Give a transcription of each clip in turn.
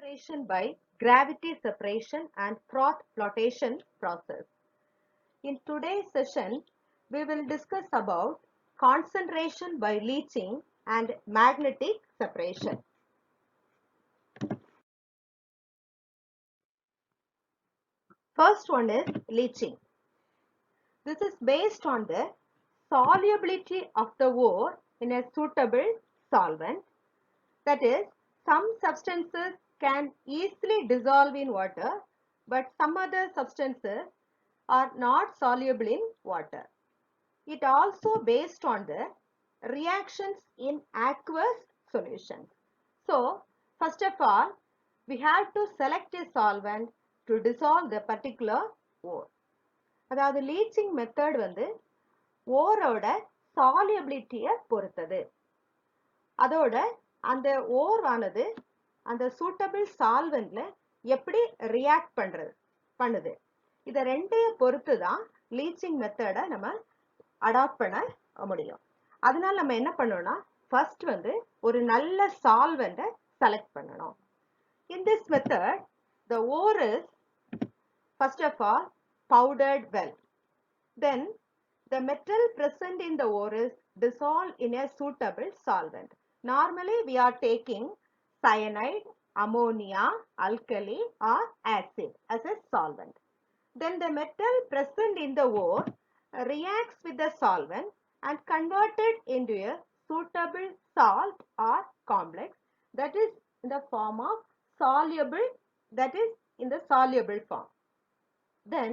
Concentration by gravity separation and froth flotation process. In today's session, we will discuss about concentration by leaching and magnetic separation. First one is leaching. This is based on the solubility of the ore in a suitable solvent. That is, some substances can easily dissolve in water, but some other substances are not soluble in water. It also based on the reactions in aqueous solutions. So, first of all, we have to select a solvent to dissolve the particular ore. அதாவது leaching method வந்து ஓரோட சாலியபிலிட்டியை பொறுத்தது. அதோட அந்த ஓர் ஆனது அந்த suitable சால்வெண்ட்ல எப்படி react பண்ணுது இதை ரெண்டையும் பொறுத்து தான் லீச்சிங் மெத்தடை நம்ம அடாப்ட் பண்ண முடியும். அதனால நம்ம என்ன பண்ணோம்னா ஃபர்ஸ்ட் வந்து ஒரு நல்ல சால்வெண்ட்டை செலக்ட் பண்ணணும். In this method the ore is first of all powdered well. Then the metal present in the ore is dissolved in a suitable solvent. Normally we are taking cyanide, ammonia, alkali or acid as a solvent. Then the metal present in the ore reacts with the solvent and converted into a suitable salt or complex that is in the form of soluble, that is in the soluble form. Then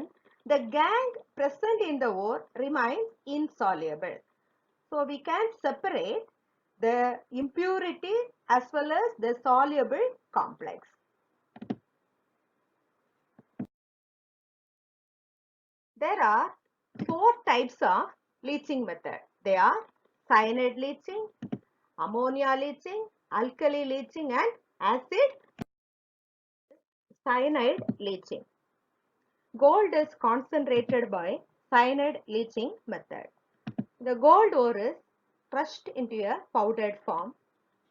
the gang present in the ore remains insoluble. So we can separate the impurity as well as the soluble complex. There are four types of leaching method. They are cyanide leaching, ammonia leaching, alkali leaching and acid cyanide leaching. Gold is concentrated by cyanide leaching method. The gold ore is crushed into a powdered form.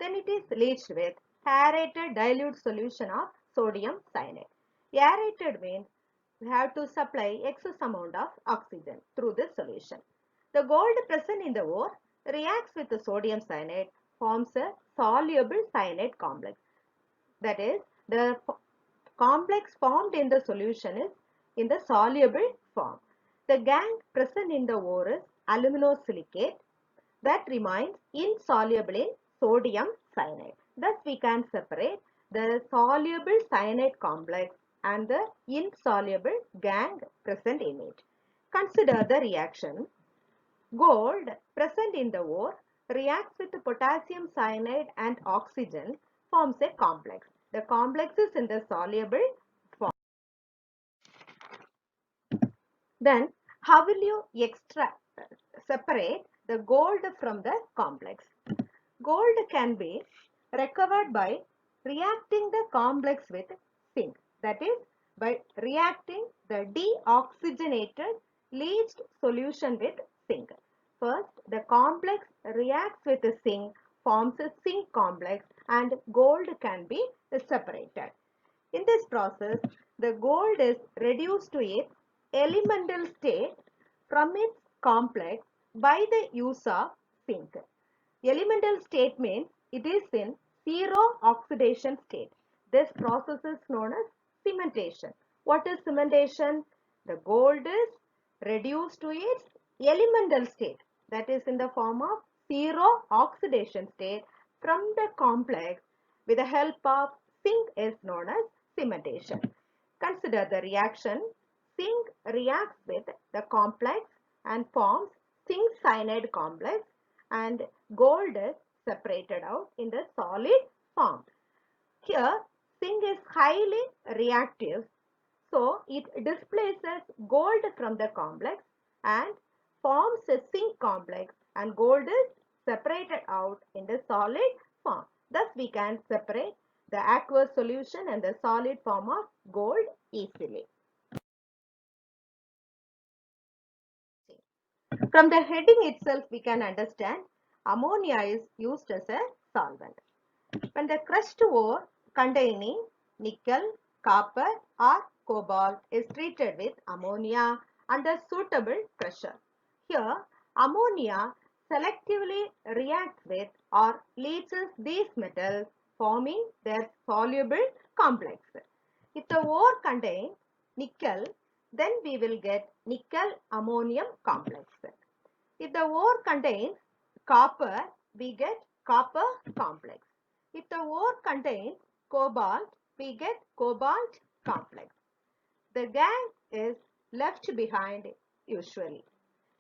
Then it is leached with aerated dilute solution of sodium cyanide. Aerated means we have to supply excess amount of oxygen through this solution. The gold present in the ore reacts with the sodium cyanide, forms a soluble cyanide complex. That is, the complex formed in the solution is in the soluble form. The gang present in the ore is aluminosilicate that remains insoluble in sodium cyanide. Thus, we can separate the soluble cyanide complex and the insoluble gang present in it. Consider the reaction. Gold present in the ore reacts with potassium cyanide and oxygen, forms a complex. The complex is in the soluble form. Then, how will you separate the gold from the complex? Gold can be recovered by reacting the complex with zinc. That is, by reacting the deoxygenated leached solution with zinc. First, the complex reacts with the zinc, forms a zinc complex and gold can be separated. In this process, the gold is reduced to its elemental state from its complex by the use of zinc. Elemental state means it is in zero oxidation state. This process is known as cementation. What is cementation? The gold is reduced to its elemental state, that is in the form of zero oxidation state from the complex with the help of zinc is known as cementation. Consider the reaction. Zinc reacts with the complex and forms zinc cyanide complex and gold is separated out in the solid form. Here zinc is highly reactive, so it displaces gold from the complex and forms a zinc complex and gold is separated out in the solid form. Thus we can separate the aqueous solution and the solid form of gold easily. From the heading itself we can understand ammonia is used as a solvent. When the crushed ore containing nickel, copper or cobalt is treated with ammonia under suitable pressure. Here, ammonia selectively reacts with or leaches these metals, forming their soluble complex. If the ore contains nickel, then we will get nickel ammonium complex. If the ore contains copper, we get copper complex. If the ore contains cobalt, we get cobalt complex. The gang is left behind usually.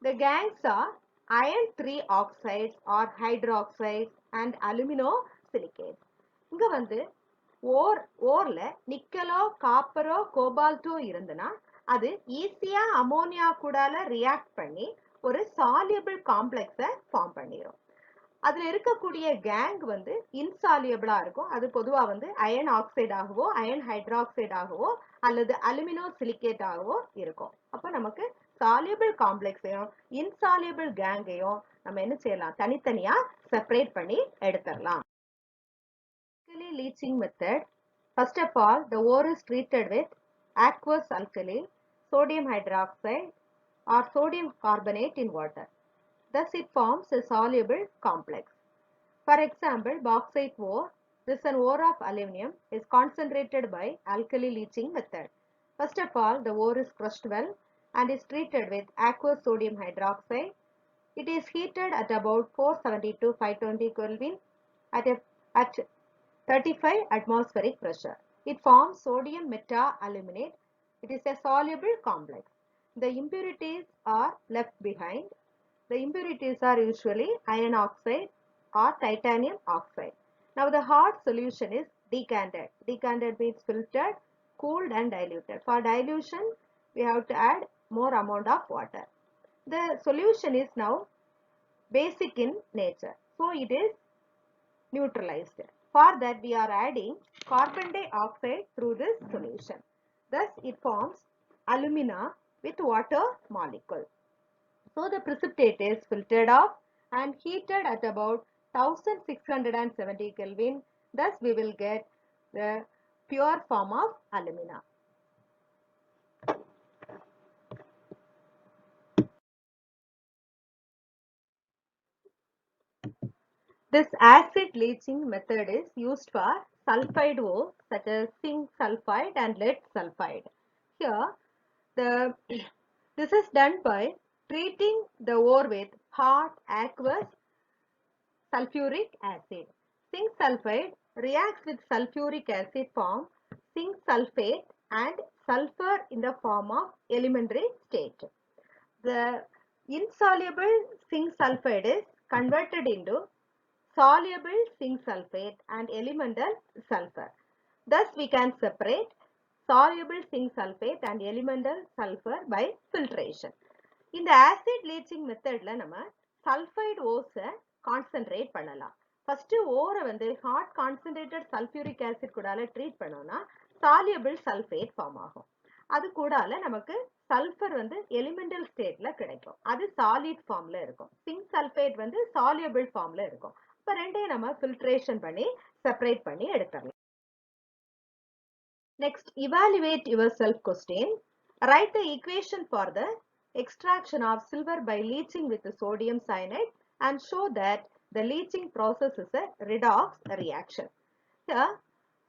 The gangs are iron 3 oxides or hydroxides and aluminosilicates. இங்க வந்து ஓர்ல Niccolo காப்பரோ கோபால்ட்டோ இருந்தனா அது ஈஸியா ammonia கூடால react பண்ணி ஒரு soluble காம்ப்ளெக்ஸை form பண்ணிடும். அதுல இருக்கக்கூடிய கேங் வந்து இன்சாலியபிளா இருக்கும். அது பொதுவா வந்து அயன் ஆக்சைடு ஆகவோ அயன் ஹைட்ராக்சைடு ஆகவோ அல்லது அலுமினோ சிலிகேட் ஆகவோ இருக்கும். அப்போ நமக்கு சாலியபிள் காம்ப்ளெக்ஸையும் இன்சாலியபிள் கேங்கையும் நம்ம என்ன செய்யலாம், தனித்தனியா செப்பரேட் பண்ணி எடுத்துடலாம். Leaching method. First of all, the ore is treated with aqueous alkali, sodium hydroxide or sodium carbonate in water. Thus, it forms a soluble complex. For example, bauxite ore, this is an ore of aluminum, is concentrated by alkali leaching method. First of all, the ore is crushed well and is treated with aqueous sodium hydroxide. It is heated at about 470 to 520 Kelvin at 35 atmospheric pressure. It forms sodium meta-aluminate. It is a soluble complex. The impurities are left behind. The impurities are usually iron oxide or titanium oxide. Now the hard solution is decanted. Decanted means filtered, cooled and diluted. For dilution, we have to add more amount of water. The solution is now basic in nature. So it is neutralized. For that, we are adding carbon dioxide through this solution. Thus, it forms alumina with water molecule. So, the precipitate is filtered off and heated at about 1670 Kelvin. Thus, we will get the pure form of alumina. This acid leaching method is used for sulfide ore such as zinc sulfide and lead sulfide. Here, this is done by treating the ore with hot aqueous sulfuric acid. Zinc sulfide reacts with sulfuric acid form zinc sulfate and sulfur in the form of elementary state. The insoluble zinc sulfide is converted into soluble zinc sulfate and elemental sulfur. Thus, we can separate soluble zinc sulfate and elemental sulfur by filtration. In the acid leaching method, நம்ம sulfide ores concentrate பண்ணலாம். First ore வந்து hot concentrated sulfuric acid கூடால treat பண்ணோம்னா soluble sulfate form ஆகும். அது கூடால நமக்கு sulphur வந்து elemental ஸ்டேட்ல கிடைக்கும். அது சாலிட் ஃபார்ம்ல இருக்கும். சிங்க் சல்ஃபேட் வந்து சாலியபிள் ஃபார்ம்ல இருக்கும். இப்போ ரெண்டையும் நம்ம ஃபில்ட்ரேஷன் பண்ணி செப்பரேட் பண்ணி எடுத்துடலாம். Next, evaluate yourself question. Write the equation for the extraction of silver by leaching with the sodium cyanide and show that the leaching process is a redox reaction. Here,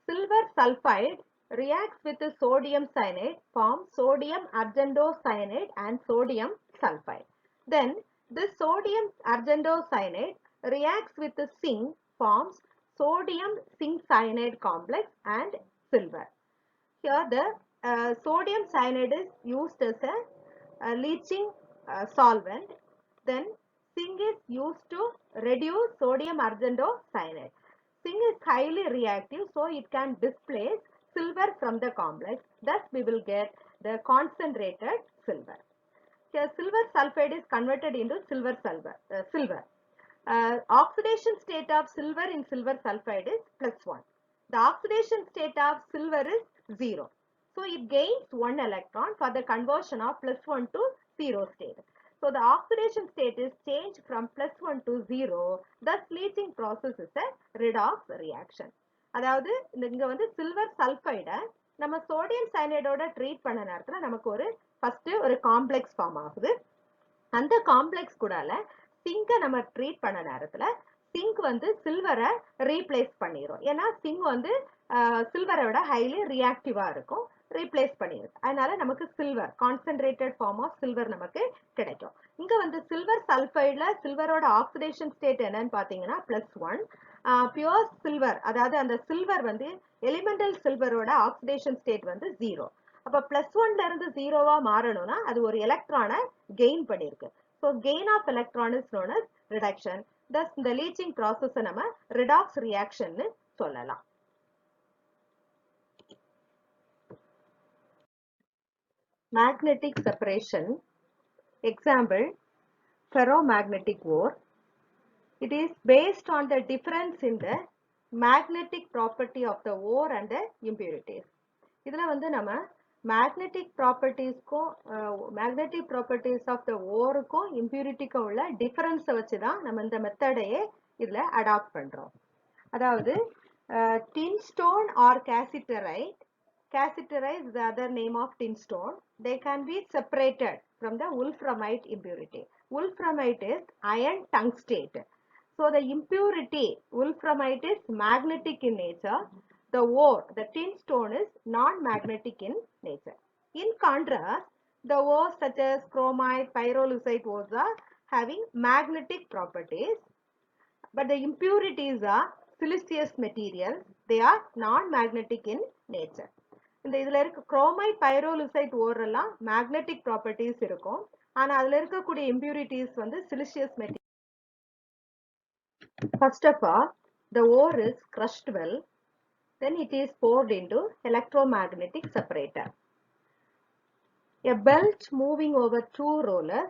silver sulfide reacts with the sodium cyanide, forms sodium argentocyanide and sodium sulfide. Then, this sodium argentocyanide reacts with the zinc, forms sodium zinc cyanide complex and silver. Here the sodium cyanide is used as a leaching solvent. Then zinc is used to reduce sodium argentocyanide. Zinc is highly reactive, so it can displace silver from the complex. Thus, we will get the concentrated silver. Here, silver sulfide is converted into silver. Oxidation state of silver in silver sulfide is +1. The oxidation state of silver is 0. So, it gains 1 electron for the conversion of +1 to 0 state. So, the oxidation state is changed from +1 to 0. Thus, leaching process is a redox reaction. அதாவது இங்க வந்து silver சல்ஃபைடை நம்ம sodium சயனைடோட treat பண்ண நேரத்துல நமக்கு first ஒரு complex form ஆகுது. அந்த காம்ப்ளெக்ஸ் கூடால சிங்கை நம்ம ட்ரீட் பண்ண நேரத்துல சிங்க் வந்து சில்வரை ரீப்ளேஸ் பண்ணிடும். ஏன்னா சிங்க் வந்து சில்வரை விட ஹைலி ரியாக்டிவா இருக்கும், ரீப்ளேஸ் பண்ணிடுது. அதனால நமக்கு silver concentrated form of silver நமக்கு கிடைக்கும். இங்க வந்து சில்வர் சல்ஃபைட்ல சில்வரோட ஆக்சிடேஷன் ஸ்டேட் என்னன்னு பாத்தீங்கன்னா +1. பியூர் சில்வர், அதாவது அந்த சில்வர் வந்து எலிமெண்டல் சில்வரோட ஆக்சிடேஷன் ஸ்டேட் வந்து 0. அப்ப +1ல இருந்து 0வா மாறணும்னா அது ஒரு எலக்ட்ரானை கெயின் பண்ணிருக்கு. So gain of electron is known as reduction. Thus இந்த லீச்சிங் ப்ராசஸ் நம்ம redox reaction சொல்லலாம். Magnetic separation. Example, ferromagnetic ore. It is based on the difference in the magnetic property of the ore and the impurities. இதுல வந்து நம்ம magnetic ப்ராப்பர்ட்டிஸ்க்கும் magnetic properties of the ஓருக்கும் இம்பியூரிட்டிக்கும் உள்ள டிஃபரன்ஸை வச்சு தான் நம்ம இந்த மெத்தடையே இதில் அடாப்ட் பண்ணுறோம். அதாவது tin stone or cassiterite, cassiterite is the other name of tin stone, they can be separated from the wolframite impurity. Wolframite is iron tungstate. So the impurity wolframite is magnetic in nature. The ore, the tin stone, is non-magnetic in nature. In contrast, the ores such as chromite, pyrolusite ores are having magnetic properties, but the impurities are siliceous materials. They are non-magnetic in nature. இந்த இதுல இருக்க chromite, pyrolusite ore எல்லாம் magnetic properties இருக்கும். ஆனா அதுல இருக்கக்கூடிய impurities வந்து siliceous material. First of all, the ore is crushed well. Then it is poured into electromagnetic separator. A belt moving over two rollers.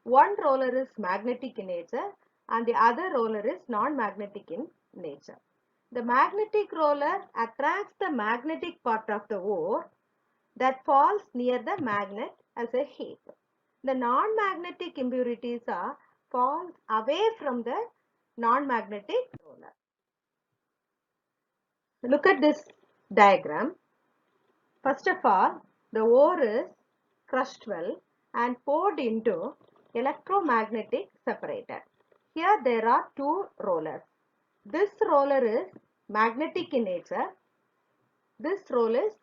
One roller is magnetic in nature and the other roller is non-magnetic in nature. The magnetic roller attracts the magnetic part of the ore that falls near the magnet as a heap. The non-magnetic impurities are falls away from the non-magnetic roller. Look at this diagram. First of all, the ore is crushed well and poured into electromagnetic separator. Here there are two rollers. This roller is magnetic in nature. This roller is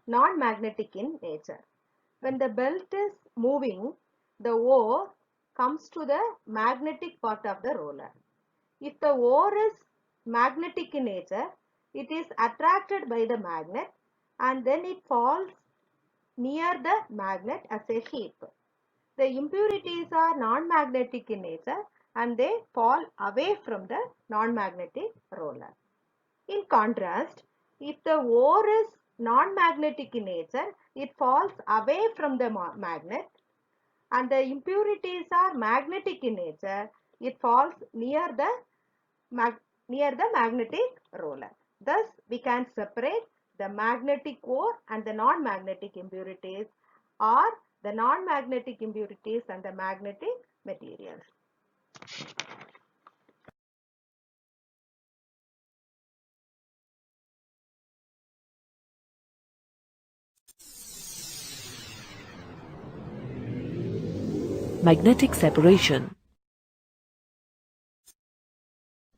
non-magnetic in nature. When the belt is moving, the ore comes to the magnetic part of the roller. If the ore is magnetic in nature, it is attracted by the magnet and then it falls near the magnet as a heap. The impurities are non-magnetic in nature and they fall away from the non-magnetic roller. In contrast, if the ore is non-magnetic in nature, it falls away from the magnet, and the impurities are magnetic in nature, it falls near the magnetic roller. Thus, we can separate the magnetic ore and the non-magnetic impurities, or the non-magnetic impurities and the magnetic materials. Magnetic separation.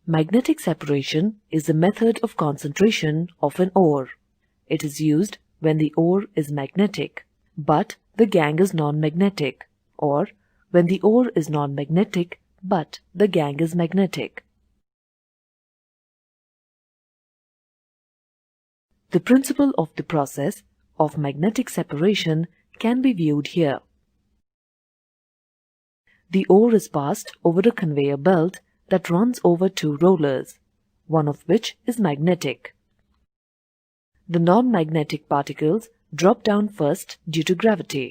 Magnetic separation is the method of concentration of an ore. It is used when the ore is magnetic, but the gangue is non-magnetic, or when the ore is non-magnetic, but the gangue is magnetic. The principle of the process of magnetic separation can be viewed here. The ore is passed over a conveyor belt that runs over two rollers, one of which is magnetic. The non-magnetic particles drop down first due to gravity.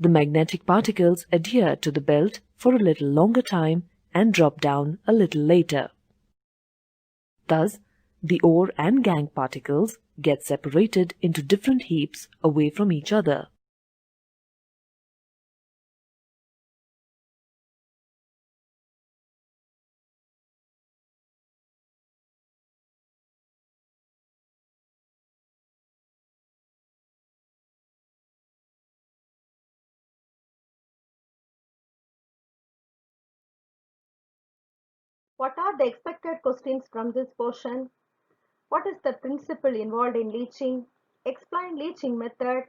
The magnetic particles adhere to the belt for a little longer time and drop down a little later. Thus, the ore and gangue particles get separated into different heaps away from each other. What are the expected questions from this portion? What is the principle involved in leaching? Explain leaching method.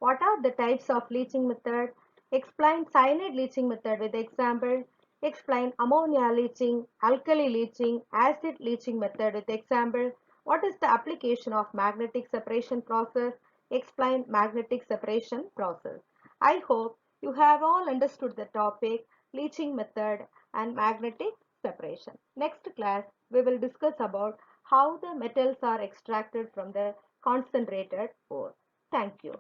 What are the types of leaching method? Explain cyanide leaching method with example. Explain ammonia leaching, alkali leaching, acid leaching method with example. What is the application of magnetic separation process? Explain magnetic separation process. I hope you have all understood the topic, leaching method and magnetic separation. Next class, we will discuss about how the metals are extracted from the concentrated ore. Thank you.